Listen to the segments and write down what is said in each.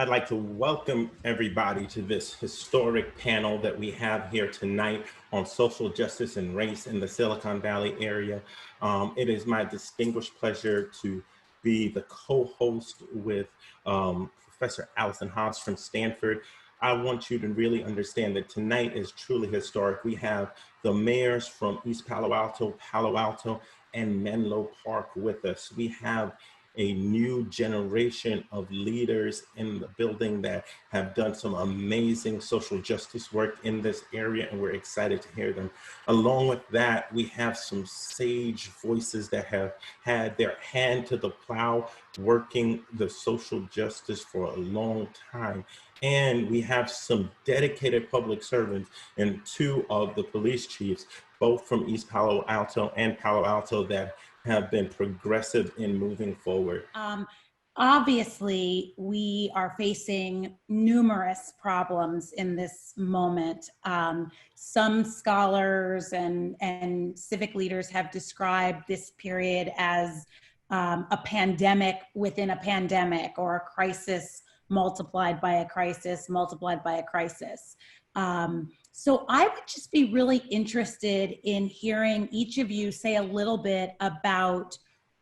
I'd like to welcome everybody to this historic panel that we have here tonight on social justice and race in the Silicon Valley area. It is my distinguished pleasure to be the co-host with Professor Allison Hobbs from Stanford. I want you to really understand that tonight is truly historic. We have the mayors from East Palo Alto, and Menlo Park with us. We have a new generation of leaders in the building that have done some amazing social justice work in this area, and we're excited to hear them. Along with that, we have some sage voices that have had their hand to the plow working the social justice for a long time. And we have some dedicated public servants and two of the police chiefs, both from East Palo Alto and Palo Alto, that have been progressive in moving forward. Obviously, we are facing numerous problems in this moment. Some scholars and civic leaders have described this period as a pandemic within a pandemic, or a crisis multiplied by a crisis, multiplied by a crisis. So I would just be really interested in hearing each of you say a little bit about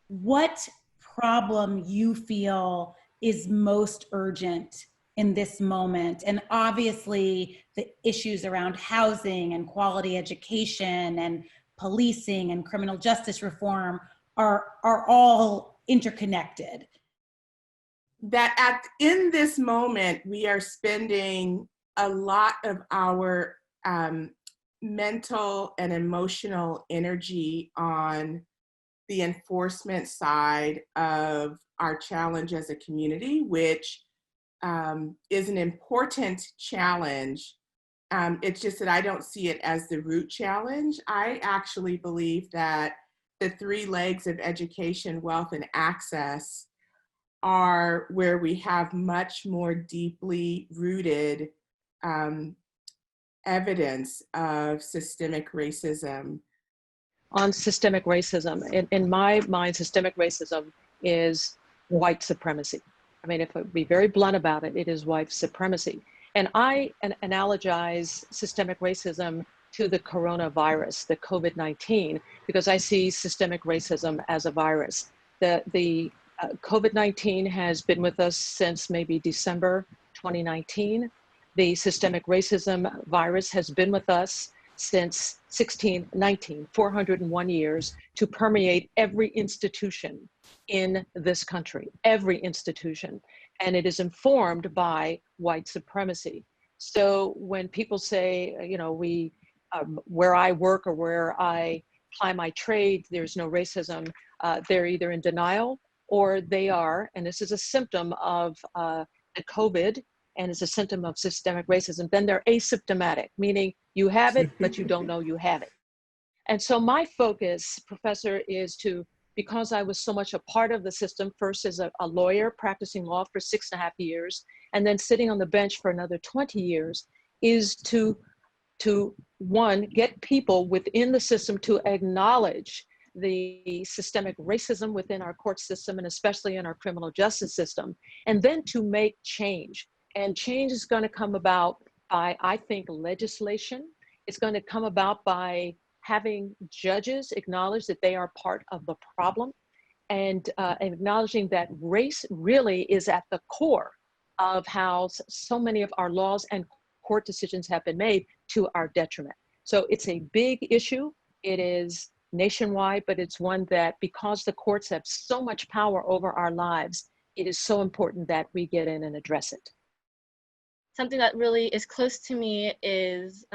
what problem you feel is most urgent in this moment. And obviously the issues around housing and quality education and policing and criminal justice reform are all interconnected. That in this moment, we are spending a lot of our mental and emotional energy on the enforcement side of our challenge as a community, which is an important challenge. It's just that I don't see it as the root challenge. I actually believe that the three legs of education, wealth, and access are where we have much more deeply rooted evidence of systemic racism. On systemic racism, in my mind, systemic racism is white supremacy. I mean, if I be very blunt about it, it is white supremacy. And I analogize systemic racism to the coronavirus, the COVID-19, because I see systemic racism as a virus. The COVID-19 has been with us since maybe December 2019. The systemic racism virus has been with us since 1619, 401 years, to permeate every institution in this country, every institution. And it is informed by white supremacy. So when people say, you know, where I work or where I ply my trade, there's no racism, they're either in denial or they are, and this is a symptom of the COVID, and it's a symptom of systemic racism, then they're asymptomatic, meaning you have it, but you don't know you have it. And so my focus, Professor, is to, because I was so much a part of the system, first as a lawyer practicing law for 6.5 years, and then sitting on the bench for another 20 years, is to one, get people within the system to acknowledge the systemic racism within our court system, and especially in our criminal justice system, and then to make change. And change is going to come about by, I think, legislation. It's going to come about by having judges acknowledge that they are part of the problem, and acknowledging that race really is at the core of how so many of our laws and court decisions have been made to our detriment. So it's a big issue. It is nationwide, but it's one that, because the courts have so much power over our lives, it is so important that we get in and address it. Something that really is close to me is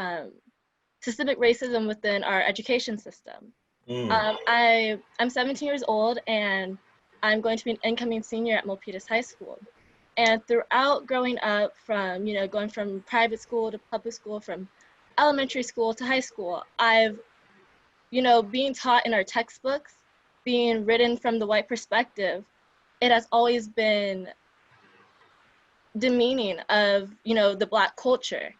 systemic racism within our education system. I'm 17 years old, and I'm going to be an incoming senior at Milpitas High School. And throughout growing up, from going from private school to public school, from elementary school to high school, I've being taught in our textbooks, being written from the white perspective, it has always been demeaning of the Black culture.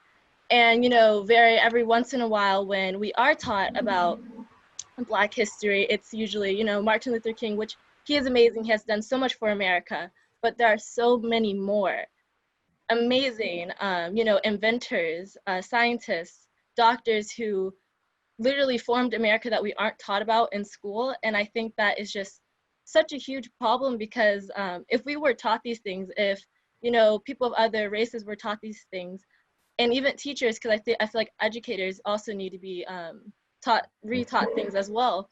And every once in a while, when we are taught about Black history, it's usually Martin Luther King, which he is amazing, he has done so much for America, but there are so many more. amazing, inventors, scientists, doctors who literally formed America that we aren't taught about in school. And I think that is just such a huge problem because if we were taught these things, if, people of other races were taught these things, and even teachers, because I feel like educators also need to be retaught things as well.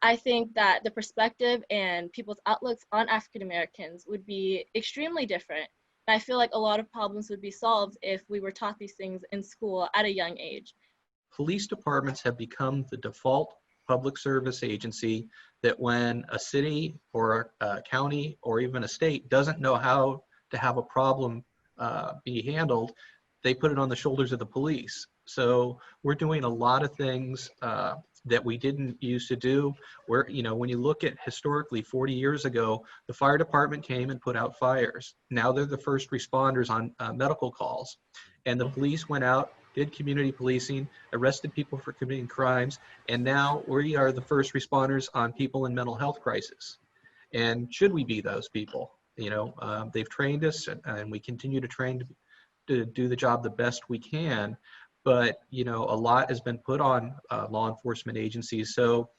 I think that the perspective and people's outlooks on African Americans would be extremely different. And I feel like a lot of problems would be solved if we were taught these things in school at a young age. Police departments have become the default public service agency that when a city or a county or even a state doesn't know how to have a problem be handled, they put it on the shoulders of the police. So we're doing a lot of things that we didn't used to do. Where, when you look at historically 40 years ago, the fire department came and put out fires. Now they're the first responders on medical calls. And the police went out, did community policing, arrested people for committing crimes, and now we are the first responders on people in mental health crisis. And should we be those people? They've trained us, and we continue to train to do the job the best we can. But, a lot has been put on law enforcement agencies. So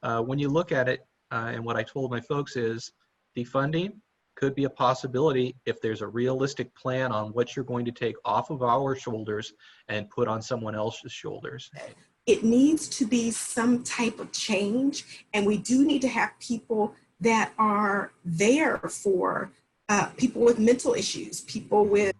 when you look at it, and what I told my folks is defunding could be a possibility if there's a realistic plan on what you're going to take off of our shoulders and put on someone else's shoulders. It needs to be some type of change, and we do need to have people that are there for people with mental issues, people with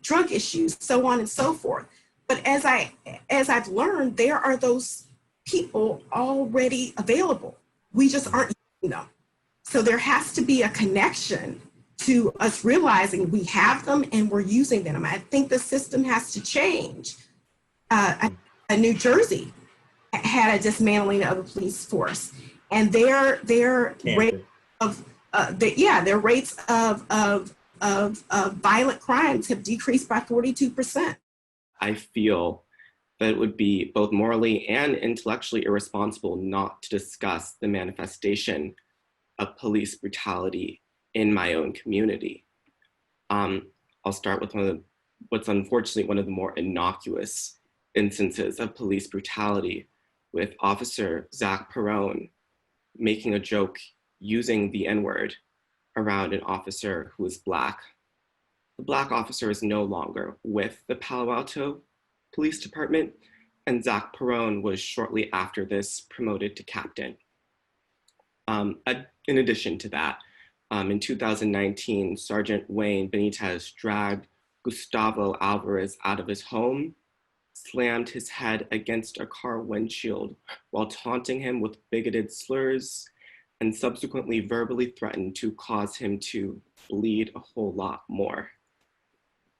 drug issues, so on and so forth. But as I've learned, there are those people already available. We just aren't using them. So there has to be a connection to us realizing we have them and we're using them. I think the system has to change. New Jersey had a dismantling of the police force, and their rate of their rates of violent crimes have decreased by 42%. I feel that it would be both morally and intellectually irresponsible not to discuss the manifestation of police brutality in my own community. I'll start with what's unfortunately one of the more innocuous instances of police brutality, with Officer Zach Perrone making a joke using the N-word around an officer who is Black. The Black officer is no longer with the Palo Alto Police Department, and Zach Perrone was shortly after this promoted to captain. In addition to that, in 2019, Sergeant Wayne Benitez dragged Gustavo Alvarez out of his home, slammed his head against a car windshield while taunting him with bigoted slurs, and subsequently verbally threatened to cause him to bleed a whole lot more.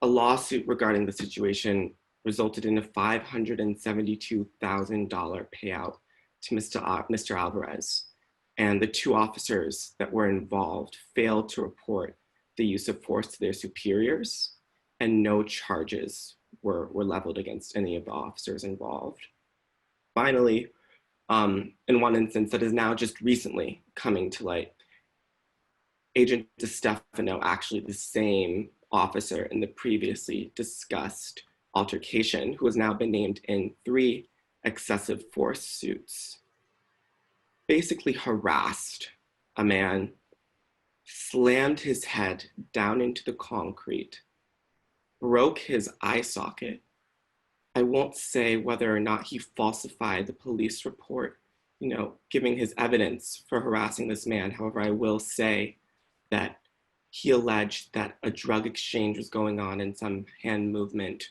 A lawsuit regarding the situation resulted in a $572,000 payout to Mr. Alvarez, and the two officers that were involved failed to report the use of force to their superiors, and no charges were leveled against any of the officers involved. Finally, in one instance that is now just recently coming to light, Agent DeStefano, actually the same officer in the previously discussed altercation, who has now been named in 3 excessive force suits, basically harassed a man, slammed his head down into the concrete, broke his eye socket. I won't say whether or not he falsified the police report, giving his evidence for harassing this man. However, I will say that he alleged that a drug exchange was going on and some hand movement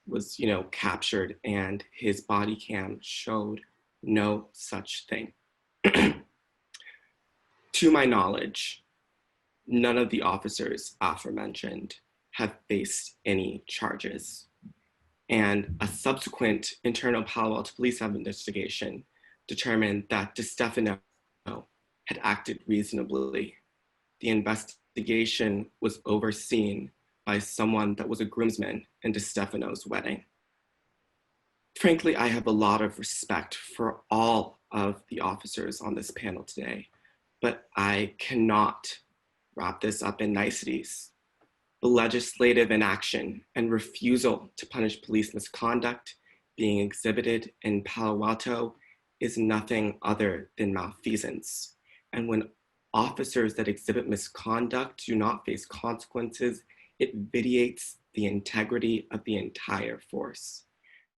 was, captured, and his body cam showed no such thing. To my knowledge, none of the officers aforementioned have faced any charges. And a subsequent internal Palo Alto Police investigation determined that DeStefano had acted reasonably. The investigation was overseen by someone that was a groomsman in DeStefano's wedding. Frankly, I have a lot of respect for all of the officers on this panel today, but I cannot wrap this up in niceties. The legislative inaction and refusal to punish police misconduct being exhibited in Palo Alto is nothing other than malfeasance. And when officers that exhibit misconduct do not face consequences, it vitiates the integrity of the entire force.